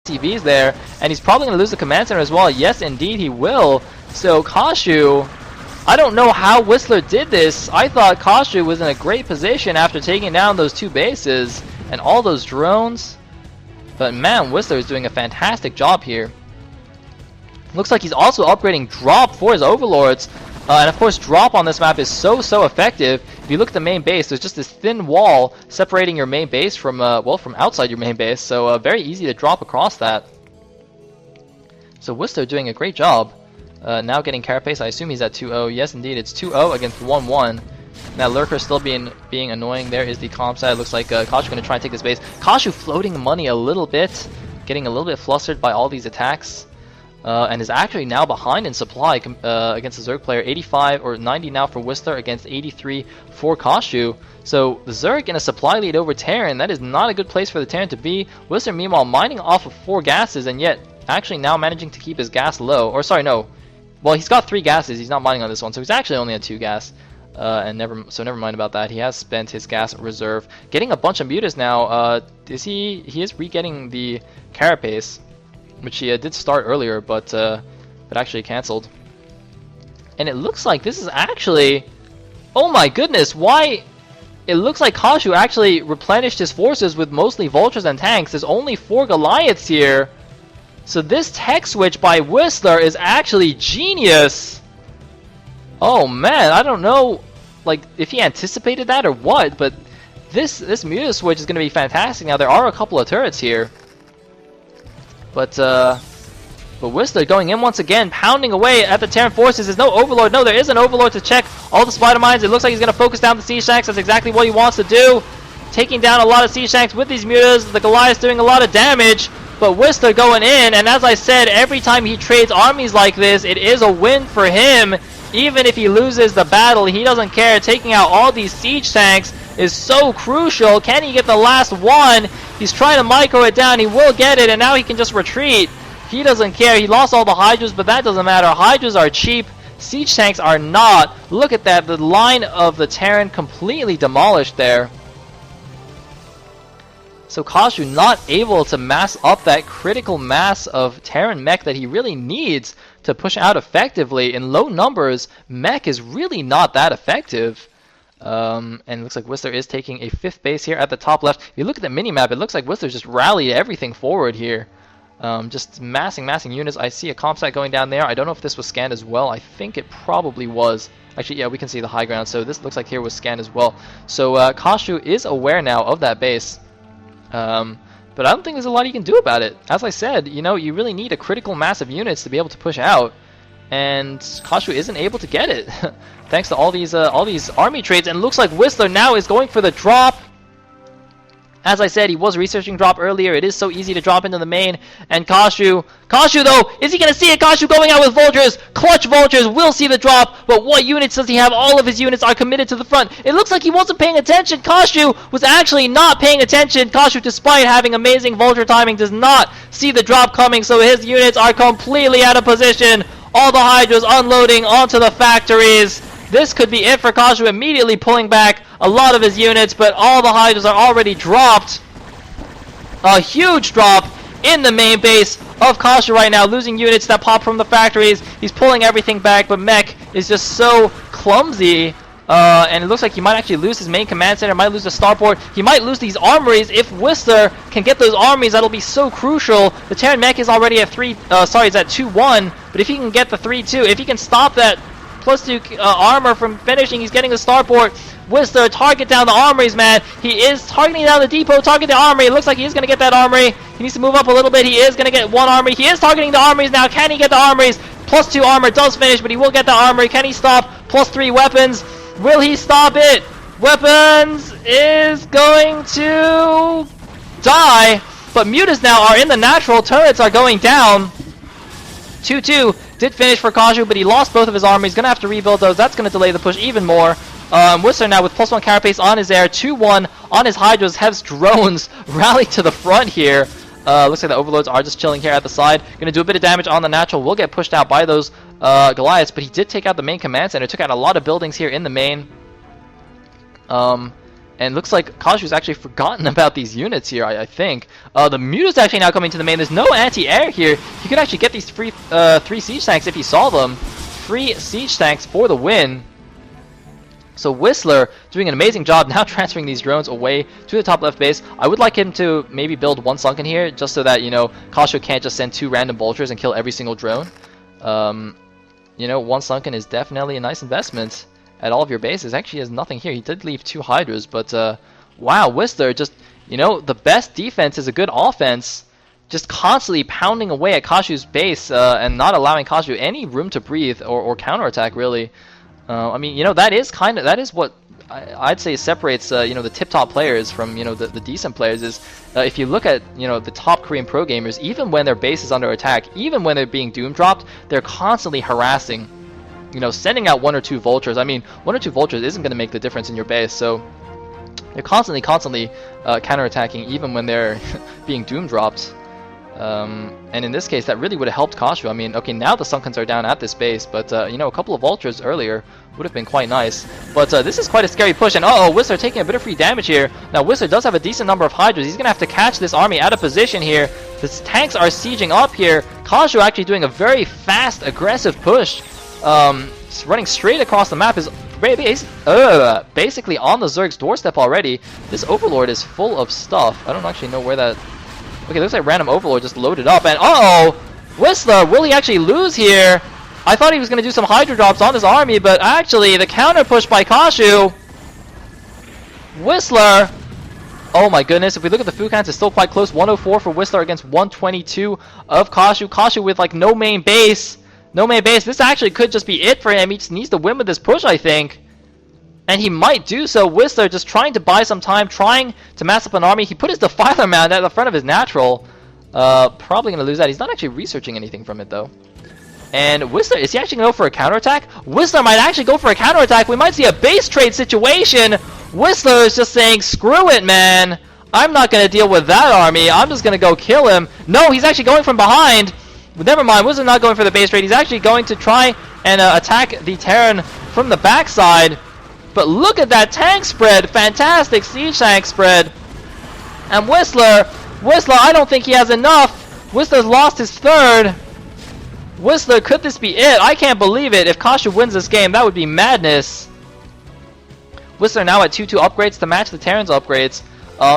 CVs there, and he's probably going to lose the command center as well. Yes, indeed, he will. So Kashu, I don't know how Whistler did this. I thought Kashu was in a great position after taking down those 2 bases and all those drones. But man, Whistler is doing a fantastic job here. Looks like he's also upgrading drop for his overlords. And of course, drop on this map is so effective. If you look at the main base, there's just this thin wall separating your main base from, well, from outside your main base. So very easy to drop across that. So Whistler doing a great job. Now getting Carapace. I assume he's at 2-0. Yes, indeed, it's 2-0 against 1-1. Now Lurker still being annoying. There is the comp side. Looks like Kashu going to try and take this base. Kashu floating money a little bit, getting a little bit flustered by all these attacks. And is actually now behind in supply against the Zerg player. 85 or 90 now for Whistler against 83 for Kashu. So the Zerg in a supply lead over Terran. That is not a good place for the Terran to be. Whistler meanwhile mining off of 4 gases and yet actually now managing to keep his gas low. Or sorry, no. Well, he's got 3 gases. He's not mining on this one, so he's actually only at 2 gas. And never mind about that. He has spent his gas reserve. Getting a bunch of mutas now. He is re-getting the Carapace, which he did start earlier, but actually canceled. And it looks like this is actually, oh my goodness, why? It looks like Kashu actually replenished his forces with mostly vultures and tanks. There's only 4 Goliaths here. So this tech switch by Whistler is actually genius. Oh man, I don't know, like if he anticipated that or what, but this muta switch is going to be fantastic. Now there are a couple of turrets here. But Whistler going in once again, pounding away at the Terran forces. There's no Overlord. No, there is an Overlord to check all the spider mines. It looks like he's going to focus down the siege tanks. That's exactly what he wants to do. Taking down a lot of siege tanks with these mutas. The Goliath's doing a lot of damage. But Whistler going in, and as I said, every time he trades armies like this, it is a win for him. Even if he loses the battle, he doesn't care. Taking out all these siege tanks is so crucial. Can he get the last one? He's trying to micro it down. He will get it, and now he can just retreat. He doesn't care. He lost all the Hydras, but that doesn't matter. Hydras are cheap. Siege tanks are not. Look at that. The line of the Terran completely demolished there. So Kashu not able to mass up that critical mass of Terran mech that he really needs to push out effectively. In low numbers, mech is really not that effective. And it looks like Whistler is taking a 5th base here at the top left. If you look at the minimap, it looks like Whistler just rallied everything forward here. Just massing units. I see a comp site going down there. I don't know if this was scanned as well. I think it probably was. Actually, yeah, we can see the high ground. So this looks like here was scanned as well. So Kashu is aware now of that base. But I don't think there's a lot you can do about it. As I said, you know, you really need a critical mass of units to be able to push out, and Kashu isn't able to get it thanks to all these army trades. And it looks like Whistler now is going for the drop. As I said, he was researching drop earlier. It is so easy to drop into the main. And Kashu though, is he going to see it? Kashu going out with vultures. Clutch vultures will see the drop. But what units does he have? All of his units are committed to the front. It looks like he wasn't paying attention. Kashu was actually not paying attention. Kashu, despite having amazing vulture timing, does not see the drop coming. So his units are completely out of position. All the Hydras unloading onto the factories. This could be it for Kashu, immediately pulling back a lot of his units, but all the Hydras are already dropped. A huge drop in the main base of Kashu right now, losing units that pop from the factories. He's pulling everything back, but mech is just so clumsy. And it looks like he might actually lose his main command center, might lose the starport. He might lose these armories. If Whistler can get those armies, that'll be so crucial. The Terran mech is already at it's at 2-1, but if he can get the 3-2, if he can stop that +2 armor from finishing, he's getting the starport. Whistler, target down the armories, man. He is targeting down the depot, target the armory. It looks like he is going to get that armory. He needs to move up a little bit. He is going to get one armory. He is targeting the armories now. Can he get the armories? +2 armor does finish, but he will get the armory. Can he stop? +3 weapons. Will he stop it? Weapons is going to die, but mutas now are in the natural. Turrets are going down. 2-2 did finish for Kashu, but he lost both of his armies. Going to have to rebuild those. That's going to delay the push even more. Whistler now with +1 carapace on his air, 2-1 on his Hydras. Hev's drones rally to the front here. Looks like the Overlords are just chilling here at the side. Going to do a bit of damage on the natural. Will get pushed out by those Goliaths, but he did take out the main command center. Took out a lot of buildings here in the main. And looks like Kashu's actually forgotten about these units here, I think. The Muta's actually now coming to the main. There's no anti-air here. He could actually get these free 3 siege tanks if he saw them. 3 siege tanks for the win. So Whistler doing an amazing job now transferring these drones away to the top left base. I would like him to maybe build 1 sunken here, just so that, you know, Kashu can't just send 2 random vultures and kill every single drone. You know, 1 sunken is definitely a nice investment at all of your bases. Actually, he has nothing here. He did leave 2 hydras, but wow, Whistler just, you know, the best defense is a good offense. Just constantly pounding away at Kashu's base and not allowing Kashu any room to breathe or counterattack, really. I mean, you know, that is what I'd say separates, you know, the tip-top players from, you know, the decent players is if you look at, you know, the top Korean pro gamers, even when their base is under attack, even when they're being doom dropped, they're constantly harassing, you know, sending out 1 or 2 vultures. I mean, 1 or 2 vultures isn't going to make the difference in your base, so they're constantly counterattacking even when they're being doom dropped. And in this case, that really would have helped Kashu. I mean, okay, now the Sunkens are down at this base, but, you know, a couple of vultures earlier would have been quite nice. But this is quite a scary push, and uh-oh, Whistler taking a bit of free damage here. Now, Whistler does have a decent number of hydras. He's going to have to catch this army out of position here. The tanks are sieging up here. Kashu actually doing a very fast, aggressive push. Running straight across the map is basically on the Zerg's doorstep already. This Overlord is full of stuff. I don't actually know where that... Okay, looks like random Overlord just loaded up, and uh-oh! Whistler, will he actually lose here? I thought he was going to do some Hydra drops on his army, but actually, the counter push by Kashu... Whistler... Oh my goodness, if we look at the food counts, it's still quite close. 104 for Whistler against 122 of Kashu. Kashu with, like, no main base. No main base. This actually could just be it for him. He just needs to win with this push, I think. And he might do so. Whistler just trying to buy some time, trying to mass up an army. He put his Defiler Mound at the front of his natural. Probably going to lose that. He's not actually researching anything from it, though. And Whistler, is he actually going to go for a counterattack? Whistler might actually go for a counterattack. We might see a base trade situation. Whistler is just saying, screw it, man. I'm not going to deal with that army. I'm just going to go kill him. No, he's actually going from behind. Never mind, Whistler not going for the base trade. He's actually going to try and attack the Terran from the backside. But look at that tank spread. Fantastic siege tank spread. And Whistler, I don't think he has enough. Whistler's lost his 3rd. Whistler, could this be it? I can't believe it. If Kashu wins this game, that would be madness. Whistler now at 2-2 upgrades to match the Terran's upgrades.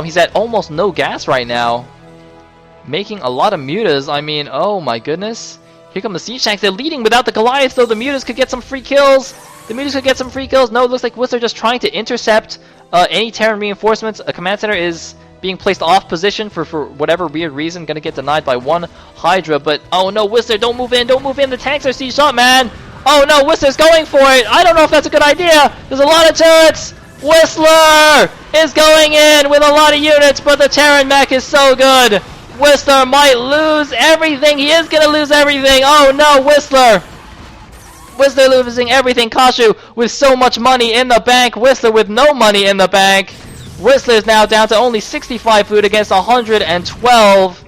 He's at almost no gas right now. Making a lot of mutas. I mean, oh my goodness. Here come the siege tanks. They're leading without the Goliath, though. The mutas could get some free kills. The mutas could get some free kills. No, it looks like Whistler just trying to intercept any Terran reinforcements. A command center is being placed off position for whatever weird reason. Gonna get denied by 1 Hydra, but oh no, Whistler, don't move in, don't move in. The tanks are sieged up, man. Oh no, Whistler's going for it. I don't know if that's a good idea. There's a lot of turrets. Whistler is going in with a lot of units, but the Terran mech is so good. Whistler might lose everything. He is gonna lose everything. Oh no, Whistler. Whistler losing everything. Kashu with so much money in the bank. Whistler with no money in the bank. Whistler is now down to only 65 food against 112.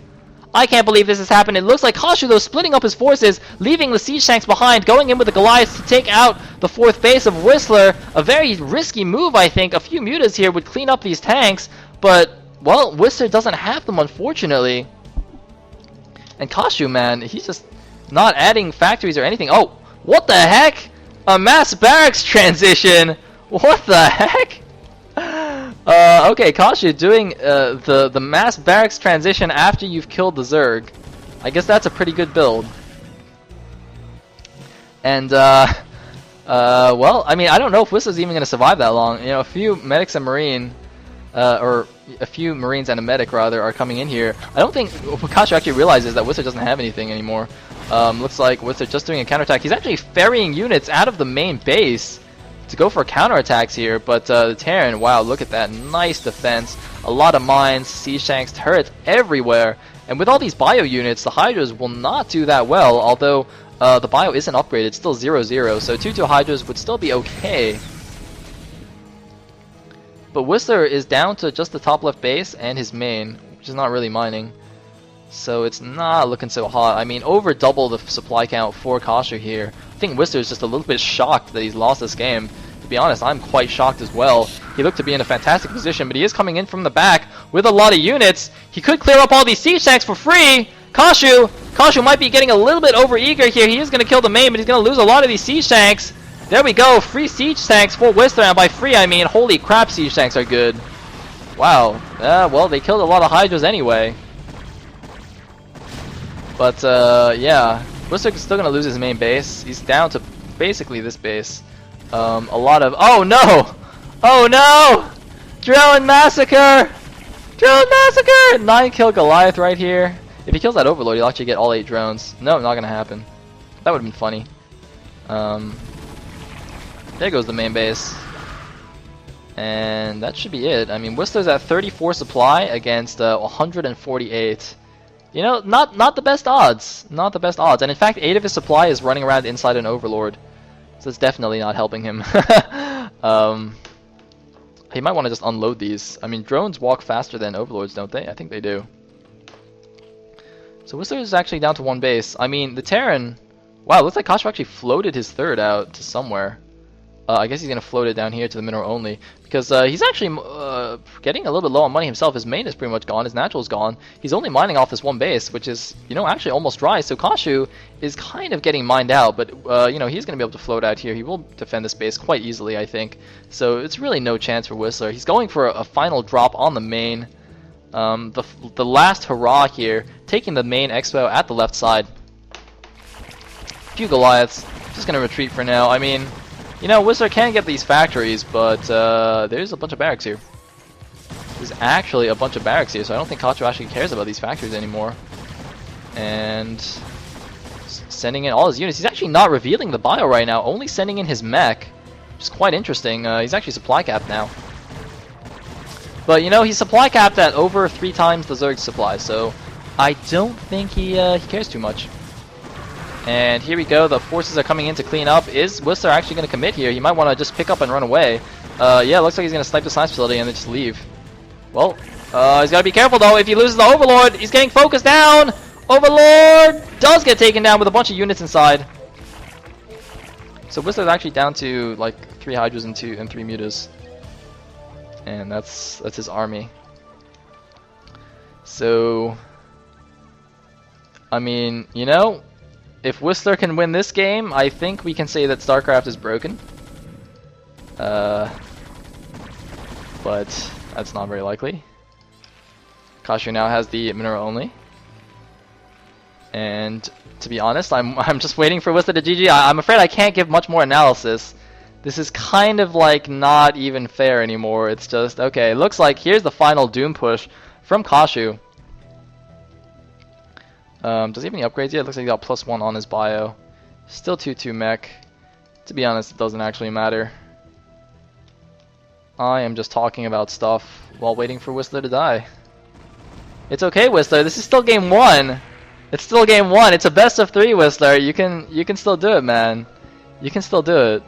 I can't believe this has happened. It looks like Kashu, though, splitting up his forces, leaving the siege tanks behind, going in with the Goliaths to take out the 4th base of Whistler. A very risky move, I think. A few mutas here would clean up these tanks, but, well, Whistler doesn't have them, unfortunately. And Kashu, man, he's just not adding factories or anything. Oh, what the heck? A mass barracks transition. What the heck? Okay, Kashu doing the mass barracks transition after you've killed the Zerg. I guess that's a pretty good build. And, well, I mean, I don't know if Whistler's even going to survive that long. You know, a few medics and marine, or a few marines and a medic, rather, are coming in here. I don't think Kashu actually realizes that Whistler doesn't have anything anymore. Looks like Whistler just doing a counterattack. He's actually ferrying units out of the main base to go for counterattacks here, but the Terran, wow, look at that, nice defense, a lot of mines, siege tanks, turrets everywhere, and with all these bio units, the Hydras will not do that well, although the bio isn't upgraded, it's still 0-0, so 2-2 Hydras would still be okay. But Whistler is down to just the top left base and his main, which is not really mining, so it's not looking so hot. I mean, over double the supply count for Kashu here. I think Whistler is just a little bit shocked that he's lost this game. be honest, I'm quite shocked as well. He looked to be in a fantastic position, but he is coming in from the back with a lot of units. He could clear up all these siege tanks for free. Kashu might be getting a little bit overeager here. He is going to kill the main, but he's going to lose a lot of these siege tanks. There we go, free siege tanks for Whistler, and by free I mean holy crap, siege tanks are good. Wow, well, they killed a lot of Hydras anyway. But, yeah, Whistler's still going to lose his main base. He's down to basically this base. A lot of... Oh, no! Oh, no! Drone Massacre! Drone Massacre! 9-kill Goliath right here. If he kills that Overlord, he'll actually get all 8 drones. No, not going to happen. That would have been funny. There goes the main base. And that should be it. I mean, Whistler's at 34 supply against 148. You know, not the best odds. Not the best odds. And in fact, 8 of his supply is running around inside an Overlord. So it's definitely not helping him. He might want to just unload these. I mean, drones walk faster than Overlords, don't they? I think they do. So Whistler is actually down to 1 base. I mean, the Terran... Wow, it looks like Kashu actually floated his 3rd out to somewhere. I guess he's going to float it down here to the mineral only. Because he's actually getting a little bit low on money himself. His main is pretty much gone. His natural is gone. He's only mining off this 1 base, which is, you know, actually almost dry. So Kashu is kind of getting mined out. But, you know, he's going to be able to float out here. He will defend this base quite easily, I think. So it's really no chance for Whistler. He's going for a final drop on the main. The last hurrah here. Taking the main expo at the left side. Few Goliaths. Just going to retreat for now. I mean... You know, Whistler can get these factories, but there's a bunch of barracks here. There's actually a bunch of barracks here, so I don't think Kashu actually cares about these factories anymore. And sending in all his units. He's actually not revealing the bio right now, only sending in his mech, which is quite interesting. He's actually supply capped now. But, you know, he's supply capped at over 3 times the Zerg's supply, so I don't think he cares too much. And here we go, the forces are coming in to clean up. Is Whistler actually going to commit here? He might want to just pick up and run away. Yeah, looks like he's going to snipe the science facility and then just leave. Well, he's got to be careful though. If he loses the Overlord, he's getting focused down! Overlord does get taken down with a bunch of units inside. So Whistler's actually down to like 3 Hydras and 3 Mutas. And that's his army. So, I mean, you know... If Whistler can win this game, I think we can say that StarCraft is broken. But that's not very likely. Kashu now has the mineral only. And to be honest, I'm just waiting for Whistler to GG. I'm afraid I can't give much more analysis. This is kind of like not even fair anymore. It's just, okay, it looks like here's the final Doom push from Kashu. Does he have any upgrades yet? It looks like he got +1 on his bio. Still 2-2 mech. To be honest, it doesn't actually matter. I am just talking about stuff while waiting for Whistler to die. It's okay, Whistler. This is still game 1. It's still game 1. It's a best of 3, Whistler. You can still do it, man. You can still do it.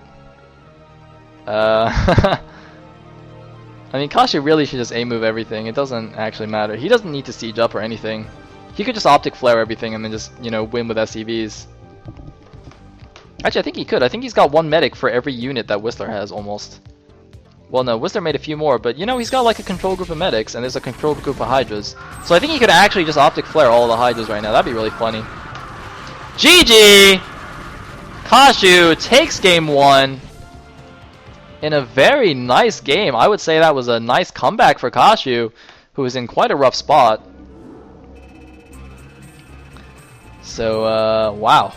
I mean, Kashu really should just A-move everything. It doesn't actually matter. He doesn't need to siege up or anything. He could just optic flare everything and then just, you know, win with SCVs. Actually, I think he could. I think he's got 1 medic for every unit that Whistler has, almost. Well, no, Whistler made a few more, but, you know, he's got like a control group of medics, and there's a control group of Hydras. So I think he could actually just optic flare all the Hydras right now. That'd be really funny. GG! Kashu takes game 1 in a very nice game. I would say that was a nice comeback for Kashu, who was in quite a rough spot. So, wow.